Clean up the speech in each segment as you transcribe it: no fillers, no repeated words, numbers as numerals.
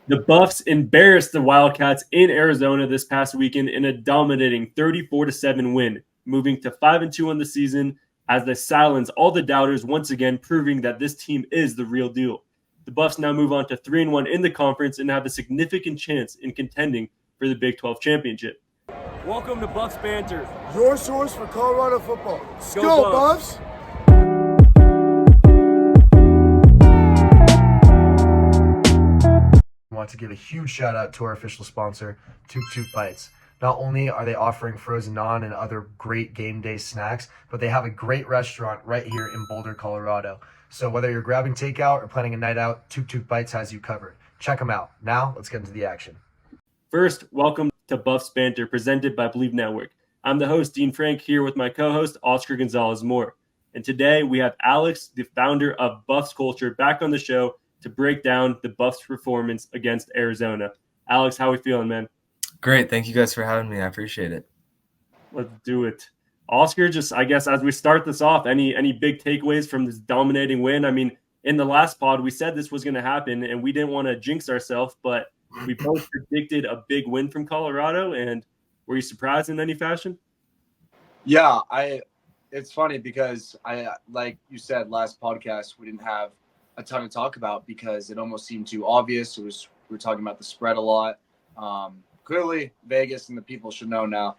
The Buffs embarrassed the Wildcats in Arizona this past weekend in a dominating 34-7 win, moving to 5-2 on the season as they silence all the doubters, once again proving that this team is the real deal. The Buffs now move on to 3-1 in the conference and have a significant chance in contending for the Big 12 championship. Welcome to Buffs Banter, your source for Colorado football. Let's Go go, Buffs! I want to give a huge shout out to our official sponsor, Toot Toot Bites. Not only are they offering frozen naan and other great game day snacks, but they have a great restaurant right here in Boulder, Colorado. So whether you're grabbing takeout or planning a night out, Toot Toot Bites has you covered. Check them out. Now, let's get into the action. First, welcome to Buffs Banter, presented by Believe Network. I'm the host, Dean Frank, here with my co-host, Oscar Gonzalez-Moore. And today we have Alex, the founder of Buffs Culture, back on the show to break down the Buffs' performance against Arizona. Alex, how are we feeling, man? Great. Thank you guys for having me. I appreciate it. Let's do it. Oscar, just I guess as we start this off, any big takeaways from this dominating win? I mean, in the last pod, we said this was going to happen, and we didn't want to jinx ourselves, but we both predicted a big win from Colorado, and were you surprised in any fashion? Yeah, it's funny because like you said, last podcast, we didn't have a ton to talk about because it almost seemed too obvious. We were talking about the spread a lot. Clearly, Vegas and the people should know now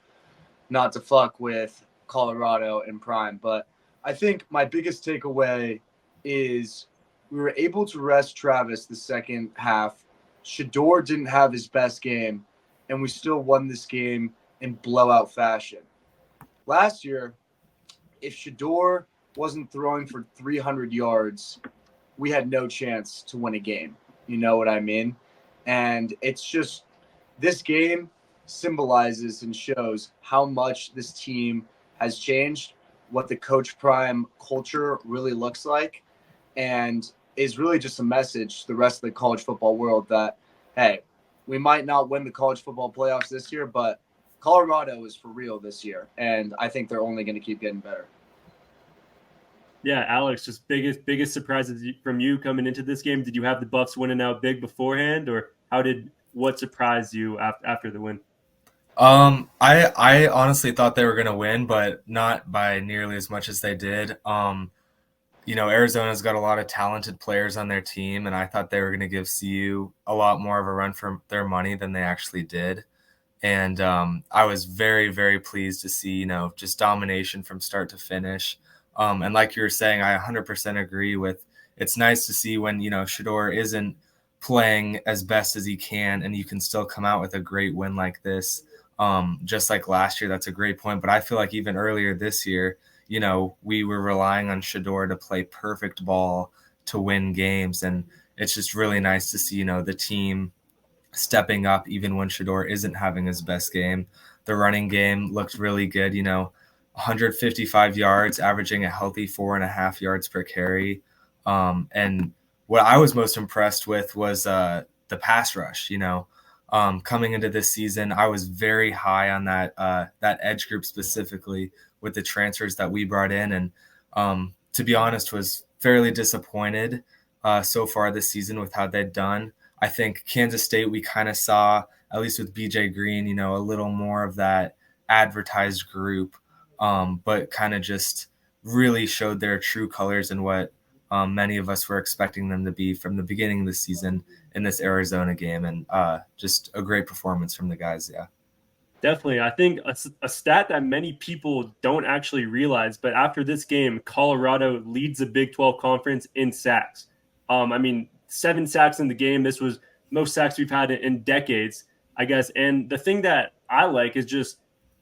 not to fuck with Colorado and Prime. But I think my biggest takeaway is we were able to rest Travis the second half. Shedeur didn't have his best game, and we still won this game in blowout fashion. Last year, if Shedeur wasn't throwing for 300 yards, we had no chance to win a game. You know what I mean? And it's just this game symbolizes and shows how much this team has changed, what the Coach Prime culture really looks like, and is really just a message to the rest of the college football world that, hey, we might not win the college football playoffs this year, but Colorado is for real this year, and I think they're only going to keep getting better. Yeah, Alex, just biggest surprises from you coming into this game. Did you have the Buffs winning out big beforehand, or what surprised you after the win? I honestly thought they were going to win, but not by nearly as much as they did. Arizona's got a lot of talented players on their team, and I thought they were going to give CU a lot more of a run for their money than they actually did. And I was very, very pleased to see, just domination from start to finish. And like you were saying, I 100% agree with it's nice to see when, Shedeur isn't playing as best as he can and you can still come out with a great win like this. Just like last year, that's a great point. But I feel like even earlier this year, we were relying on Shedeur to play perfect ball to win games. And it's just really nice to see, the team stepping up even when Shedeur isn't having his best game. The running game looked really good, 155 yards, averaging a healthy 4.5 yards per carry. And what I was most impressed with was the pass rush. Coming into this season, I was very high on that edge group specifically with the transfers that we brought in. And to be honest, was fairly disappointed so far this season with how they'd done. I think Kansas State, we kind of saw, at least with BJ Green, a little more of that advertised group. But kind of just really showed their true colors and what many of us were expecting them to be from the beginning of the season in this Arizona game. And just a great performance from the guys, yeah. Definitely. I think a stat that many people don't actually realize, but after this game, Colorado leads the Big 12 conference in sacks. 7 sacks in the game. This was most sacks we've had in decades, I guess. And the thing that I like is just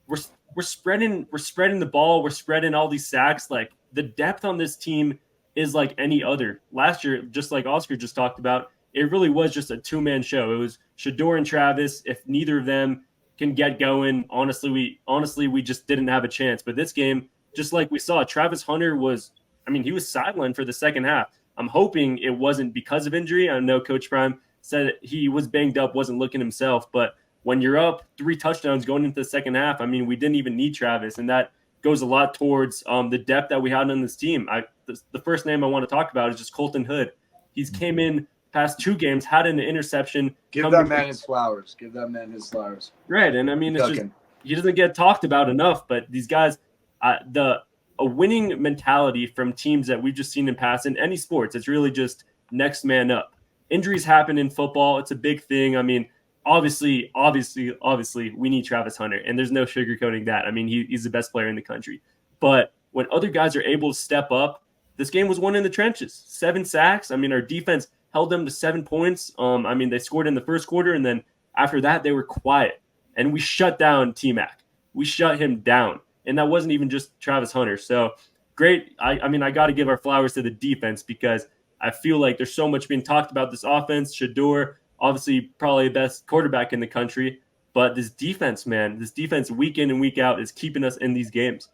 we're spreading the ball. We're spreading all these sacks. Like the depth on this team is like any other. Last year, just like Oscar just talked about, it really was just a 2-man show. It was Shedeur and Travis. If neither of them can get going, honestly, we just didn't have a chance. But this game, just like we saw, Travis Hunter he was sidelined for the second half. I'm hoping it wasn't because of injury. I know Coach Prime said he was banged up, wasn't looking himself, but when you're up 3 touchdowns going into the second half, we didn't even need Travis, and that goes a lot towards the depth that we had on this team. The first name I want to talk about is just Colton Hood. He's came in past 2 games had an interception. Give that man his flowers. Give that man his flowers. Right, and I mean, it's just he doesn't get talked about enough. But these guys, a winning mentality from teams that we've just seen in past in any sports, it's really just next man up. Injuries happen in football; it's a big thing. I mean, obviously, we need Travis Hunter, and there's no sugarcoating that. I mean, he's the best player in the country. But when other guys are able to step up, this game was won in the trenches. 7 sacks. I mean, our defense held them to 7 points. I mean, they scored in the first quarter, and then after that, they were quiet. And we shut down T-Mac. We shut him down. And that wasn't even just Travis Hunter. So great. I mean, I got to give our flowers to the defense because I feel like there's so much being talked about this offense. Shador, obviously probably the best quarterback in the country. But this defense, man, this defense week in and week out is keeping us in these games.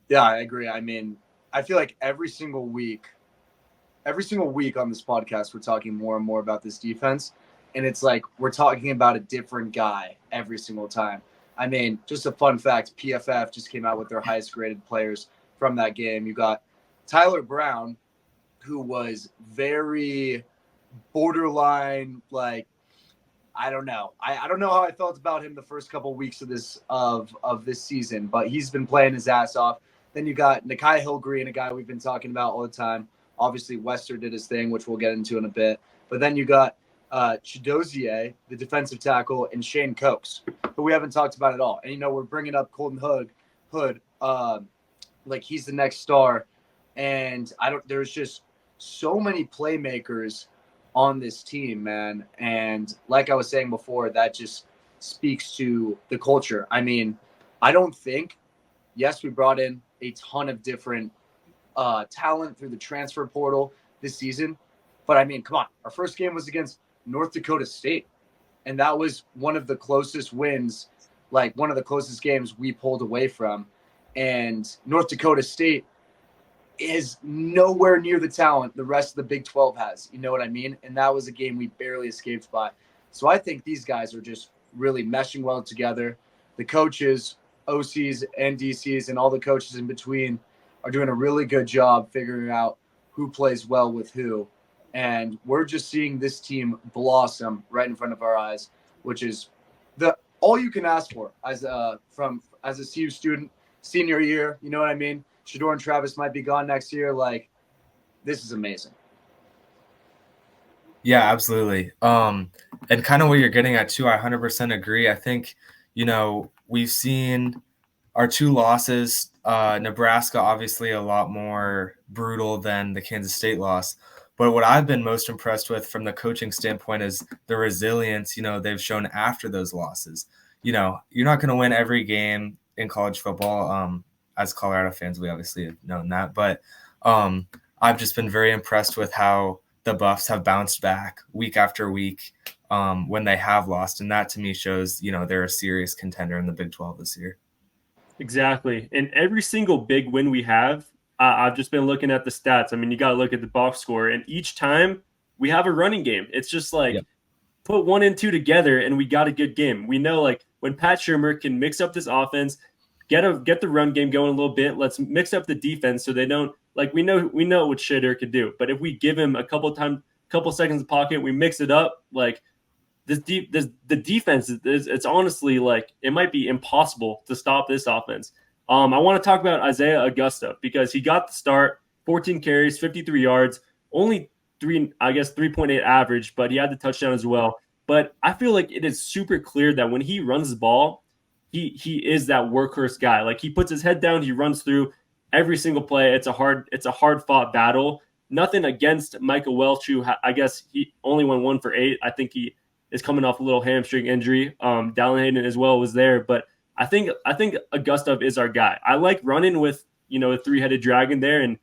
Yeah, I agree. I mean, I feel like every single week on this podcast, we're talking more and more about this defense. And it's like we're talking about a different guy every single time. I mean, just a fun fact, PFF just came out with their highest graded players from that game. You got Tyler Brown, who was very borderline, like, I don't know. I don't know how I felt about him the first couple of weeks of this season, but he's been playing his ass off. Then you got Nikai Hillgreen, a guy we've been talking about all the time. Obviously, Wester did his thing, which we'll get into in a bit. But then you got Chidozie, the defensive tackle, and Shane Cokes, who we haven't talked about at all. And, we're bringing up Colton Hood, like he's the next star. And there's just so many playmakers on this team, man. And like I was saying before, that just speaks to the culture. I mean, I don't think, yes, we brought in a ton of different talent through the transfer portal this season. But, I mean, come on. Our first game was against North Dakota State. And that was one of the closest wins, like one of the closest games we pulled away from. And North Dakota State is nowhere near the talent the rest of the Big 12 has. You know what I mean? And that was a game we barely escaped by. So I think these guys are just really meshing well together. The coaches, OCs and DCs and all the coaches in between are doing a really good job figuring out who plays well with who. And we're just seeing this team blossom right in front of our eyes, which is all you can ask for as a CU student, senior year. You know what I mean? Shador and Travis might be gone next year. Like, this is amazing. Yeah, absolutely. And kind of what you're getting at too, I 100% agree. I think, we've seen our 2 losses. Nebraska, obviously a lot more brutal than the Kansas State loss. But what I've been most impressed with from the coaching standpoint is the resilience, they've shown after those losses. You're not going to win every game in college football. As Colorado fans, we obviously have known that. But I've just been very impressed with how the Buffs have bounced back week after week when they have lost. And that to me shows, they're a serious contender in the Big 12 this year. Exactly. And every single big win we have, I've just been looking at the stats. I mean, you got to look at the box score. And each time we have a running game. It's just like put 1 and 2 together and we got a good game. We know like when Pat Shurmur can mix up this offense, get the run game going a little bit. Let's mix up the defense so they don't like we know what Shador could do. But if we give him a couple seconds of pocket, we mix it up. Like the defense it's honestly like it might be impossible to stop this offense. I want to talk about Isaiah Augusta because he got the start, 14 carries, 53 yards, only 3.8 average, but he had the touchdown as well. But I feel like it is super clear that when he runs the ball, he is that workhorse guy. Like he puts his head down, he runs through every single play. It's a hard fought battle. Nothing against Michael Welch, who I guess he only went 1 for 8. I think he is coming off a little hamstring injury. Dallin Hayden as well was there, but I think Augusta is our guy. I like running with a 3-headed dragon there, and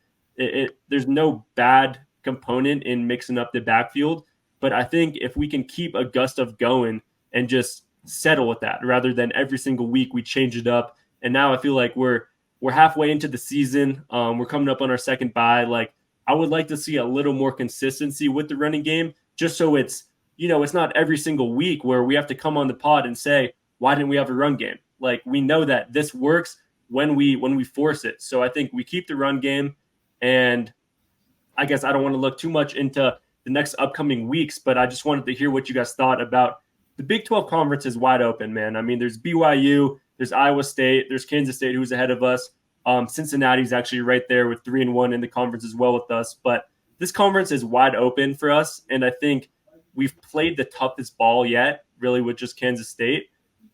there's no bad component in mixing up the backfield. But I think if we can keep Augusta going and just settle with that rather than every single week we change it up. And now I feel like we're halfway into the season. We're coming up on our second bye. Like I would like to see a little more consistency with the running game, just so it's not every single week where we have to come on the pod and say, why didn't we have a run game? Like we know that this works when we force it. So I think we keep the run game, and I guess I don't want to look too much into the next upcoming weeks. But I just wanted to hear what you guys thought about the Big 12 conference is wide open, man. I mean, there's BYU, there's Iowa State, there's Kansas State, who's ahead of us. Cincinnati's actually right there with 3-1 in the conference as well with us. But this conference is wide open for us, and I think we've played the toughest ball yet, really, with just Kansas State.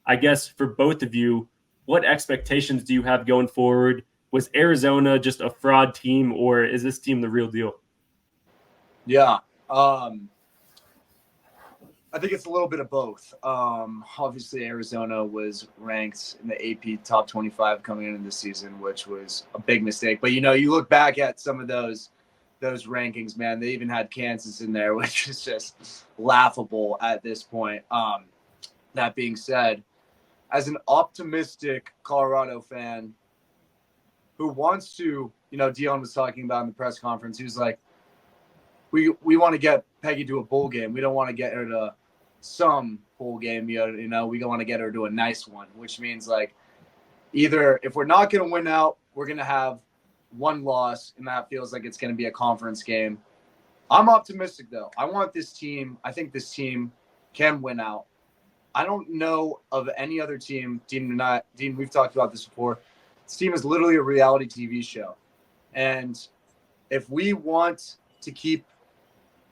I guess for both of you, what expectations do you have going forward? Was Arizona just a fraud team, or is this team the real deal? Yeah. I think it's a little bit of both. Obviously, Arizona was ranked in the AP top 25 coming into the season, which was a big mistake. But, you look back at some of those rankings, man, they even had Kansas in there, which is just laughable at this point. That being said, as an optimistic Colorado fan who wants to, Deion was talking about in the press conference, he was like, we want to get Peggy to a bowl game. We don't want to get her to some bowl game, we don't want to get her to a nice one, which means like either if we're not going to win out, we're going to have one loss, and that feels like it's going to be a conference game. I'm optimistic, though. I think this team can win out. I don't know of any other team, Dean, we've talked about this before. This team is literally a reality TV show. And if we want to keep,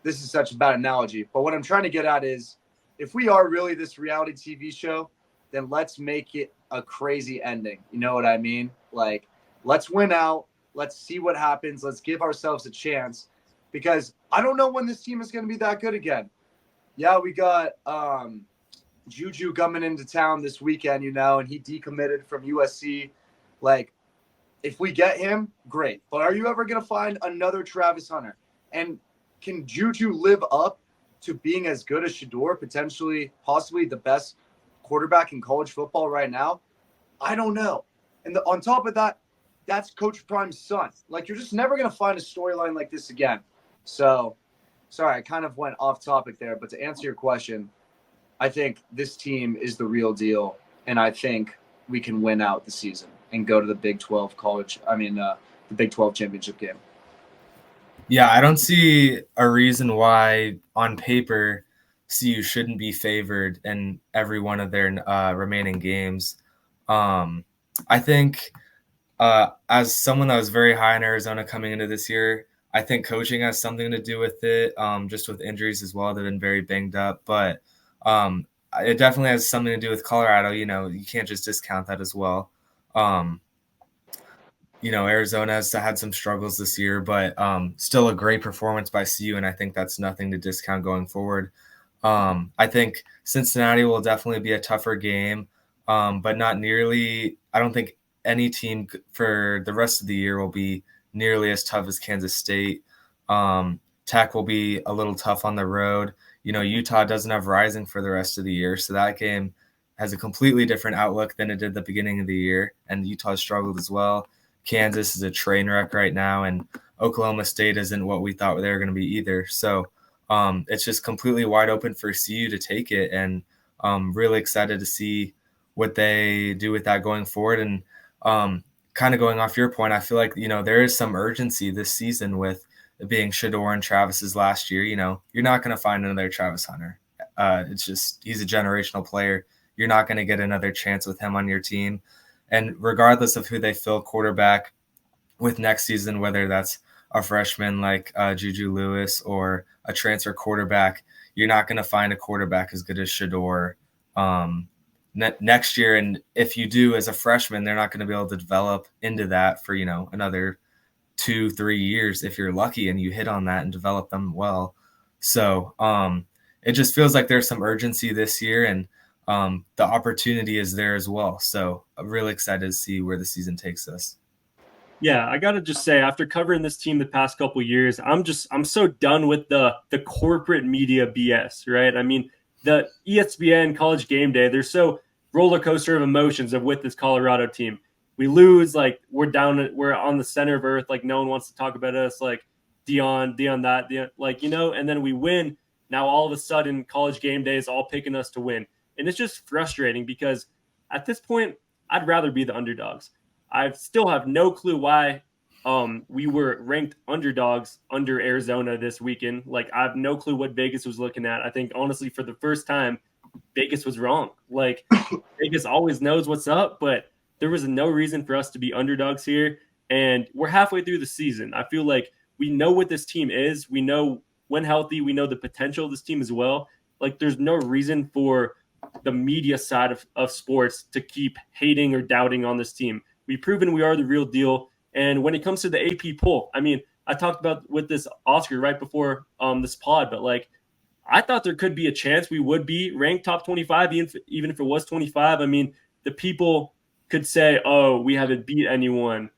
this is such a bad analogy, but what I'm trying to get at is if we are really this reality TV show, then let's make it a crazy ending. You know what I mean? Like, let's win out. Let's see what happens. Let's give ourselves a chance, because I don't know when this team is going to be that good again. Yeah, we got Juju coming into town this weekend, and he decommitted from USC. Like, if we get him, great. But are you ever going to find another Travis Hunter? And can Juju live up to being as good as Shador, possibly the best quarterback in college football right now? I don't know. And on top of that, that's Coach Prime's son. Like, you're just never going to find a storyline like this again. So, sorry, I kind of went off topic there. But to answer your question, I think this team is the real deal. And I think we can win out the season and go to the Big 12 the Big 12 championship game. Yeah, I don't see a reason why on paper CU shouldn't be favored in every one of their remaining games. I think as someone that was very high in Arizona coming into this year, I think coaching has something to do with it, just with injuries as well. They've been very banged up. But it definitely has something to do with Colorado. You can't just discount that as well. Arizona has had some struggles this year, but still a great performance by CU, and I think that's nothing to discount going forward. I think Cincinnati will definitely be a tougher game, but not nearly – I don't think any team for the rest of the year will be nearly as tough as Kansas State. Tech will be a little tough on the road. Utah doesn't have Rising for the rest of the year, so that game has a completely different outlook than it did at the beginning of the year, and Utah struggled as well. Kansas is a train wreck right now, and Oklahoma State isn't what we thought they were going to be either. So it's just completely wide open for CU to take it, and really excited to see what they do with that going forward. And kind of going off your point, I feel like, there is some urgency this season with it being Shador and Travis's last year. You're not going to find another Travis Hunter. It's just, he's a generational player. You're not going to get another chance with him on your team. And regardless of who they fill quarterback with next season, whether that's a freshman like Juju Lewis or a transfer quarterback, you're not going to find a quarterback as good as Shador next year. And if you do as a freshman, they're not going to be able to develop into that for, another 2-3 years if you're lucky and you hit on that and develop them well. So it just feels like there's some urgency this year, and the opportunity is there as well. So I'm really excited to see where the season takes us. Yeah, I got to just say, after covering this team the past couple of years, I'm so done with the corporate media BS, right? I mean, the ESPN College Game Day, they're so roller coaster of emotions with this Colorado team. We lose, like we're on the center of earth, like no one wants to talk about us, like Deion that, and then we win. Now all of a sudden College Game Day is all picking us to win. And it's just frustrating because at this point, I'd rather be the underdogs. I still have no clue why we were ranked underdogs under Arizona this weekend. Like, I have no clue what Vegas was looking at. I think honestly, for the first time, Vegas was wrong. Like, Vegas always knows what's up, but there was no reason for us to be underdogs here. And we're halfway through the season. I feel like we know what this team is. We know when healthy, we know the potential of this team as well. Like, there's no reason for the media side of sports to keep hating or doubting on this team. We've proven we are the real deal. And when it comes to the AP poll, I mean, I talked about with this Oscar right before this pod, but like, I thought there could be a chance we would be ranked top 25, even if it was 25. I mean, the people could say, oh, we haven't beat anyone,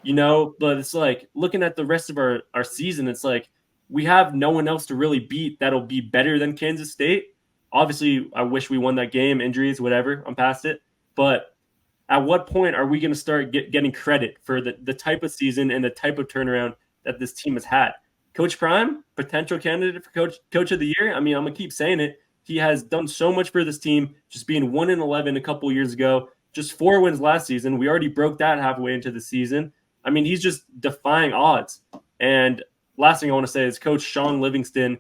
but it's like looking at the rest of our season, it's like we have no one else to really beat that'll be better than Kansas State. Obviously, I wish we won that game, injuries, whatever, I'm past it. But at what point are we going to start getting credit for the type of season and the type of turnaround that this team has had? Coach Prime, potential candidate for coach of the year. I mean, I'm gonna keep saying it. He has done so much for this team, just being 1-11 a couple years ago, just 4 wins last season. We already broke that halfway into the season. I mean, he's just defying odds. And last thing I want to say is Coach Sean Livingston,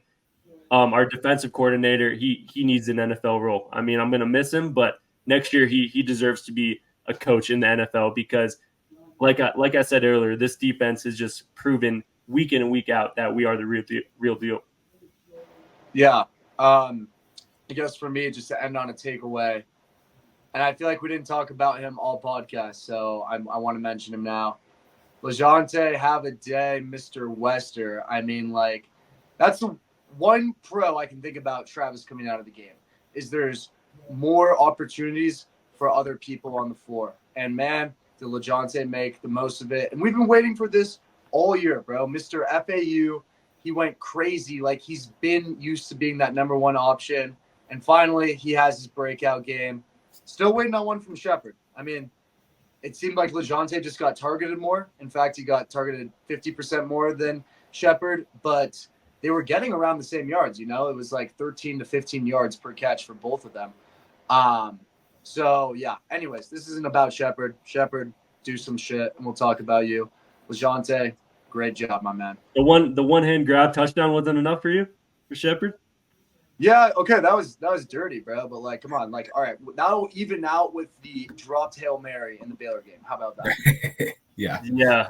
our defensive coordinator, he needs an NFL role. I mean, I'm gonna miss him, but next year he deserves to be a coach in the NFL because, like I said earlier, this defense has just proven week in and week out that we are the real deal. Yeah. I guess for me, just to end on a takeaway, and I feel like we didn't talk about him all podcast, so I want to mention him now. LeJohntay, have a day, Mr. Wester. I mean, like, that's the one pro I can think about Travis coming out of the game is there's more opportunities for other people on the floor. And, man, did LeJohntay make the most of it. And we've been waiting for this all year, bro. Mr. FAU, he went crazy. Like, he's been used to being that number one option. And finally, he has his breakout game. Still waiting on one from Shepherd. I mean, it seemed like LeJohntay just got targeted more. In fact, he got targeted 50% more than Shepherd. But they were getting around the same yards, It was like 13 to 15 yards per catch for both of them. So, yeah. Anyways, this isn't about Shepherd. Shepherd, do some shit, and we'll talk about you. LeJohntay, great job, my man. The one hand grab touchdown wasn't enough for you, for Shepherd? Yeah, okay, that was dirty, bro. But like, come on, like, all right, now even out with the dropped Hail Mary in the Baylor game. How about that? Yeah,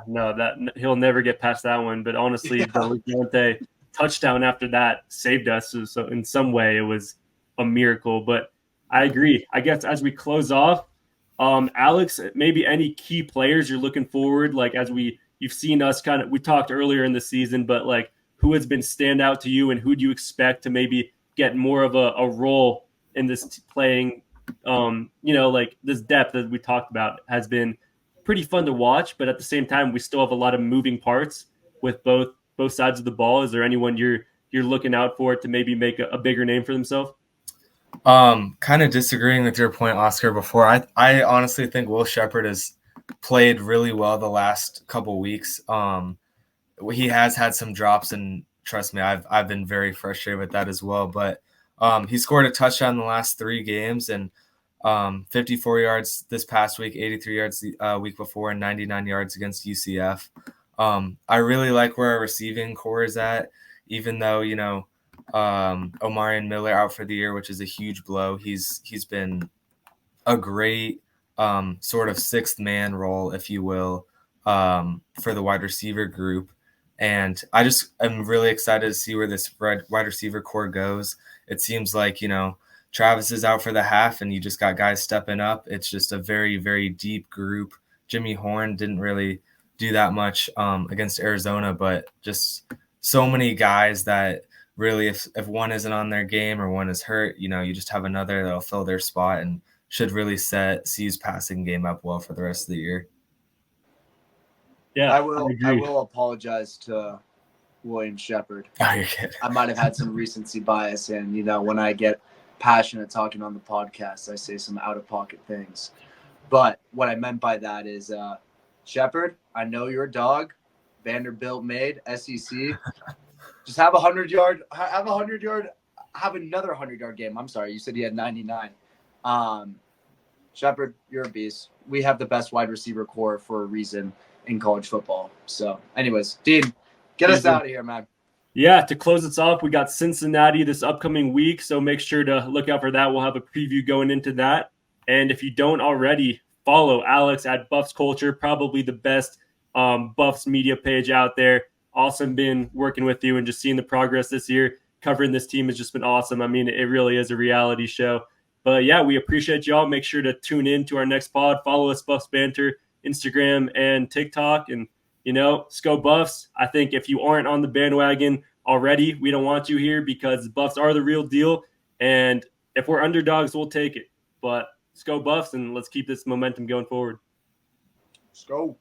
no, that he'll never get past that one. But honestly, the LeJohntay touchdown after that saved us. So in some way, it was a miracle. But I agree. I guess as we close off, Alex, maybe any key players you're looking forward, like as you've seen us we talked earlier in the season, but like who has been stand out to you and who do you expect to maybe get more of a role in this playing, like this depth that we talked about has been pretty fun to watch, but at the same time, we still have a lot of moving parts with both sides of the ball. Is there anyone you're looking out for to maybe make a bigger name for themselves? Kind of disagreeing with your point, Oscar, before. I honestly think Will Shepherd has played really well the last couple weeks. He has had some drops, and trust me, I've been very frustrated with that as well. But he scored a touchdown in the last 3 games, and 54 yards this past week, 83 yards the week before, and 99 yards against UCF. I really like where our receiving core is at, even though, Omarion Miller out for the year, which is a huge blow. He's been a great sort of 6th man role, if you will, for the wide receiver group. And I'm really excited to see where this wide receiver core goes. It seems like, Travis is out for the half and you just got guys stepping up. It's just a very, very deep group. Jimmy Horn didn't really do that much against Arizona, but just so many guys that really, if one isn't on their game or one is hurt, you just have another that'll fill their spot and should really set C's passing game up well for the rest of the year. Yeah, I will apologize to William Shepherd. Oh, you're kidding. I might have had some recency bias, and when I get passionate talking on the podcast, I say some out-of-pocket things. But what I meant by that is, Shepherd, I know you're a dog. Vanderbilt made SEC. Just have 100-yard. Have another 100-yard game. I'm sorry, you said he had 99. Shepherd, you're a beast. We have the best wide receiver core for a reason. in college football. So, anyways, Dean, get us out of here, man. Yeah, to close us off, we got Cincinnati this upcoming week, so make sure to look out for that. We'll have a preview going into that. And if you don't already, follow Alex at Buffs Culture, probably the best Buffs media page out there. Awesome been working with you and just seeing the progress this year. Covering this team has just been awesome. I mean, it really is a reality show. But yeah, we appreciate y'all. Make sure to tune in to our next pod. Follow us, Buffs Banter, Instagram and TikTok. And Sco Buffs. I think if you aren't on the bandwagon already, we don't want you here because the Buffs are the real deal. And if we're underdogs, we'll take it. But Sco Buffs, and let's keep this momentum going forward. Let's go.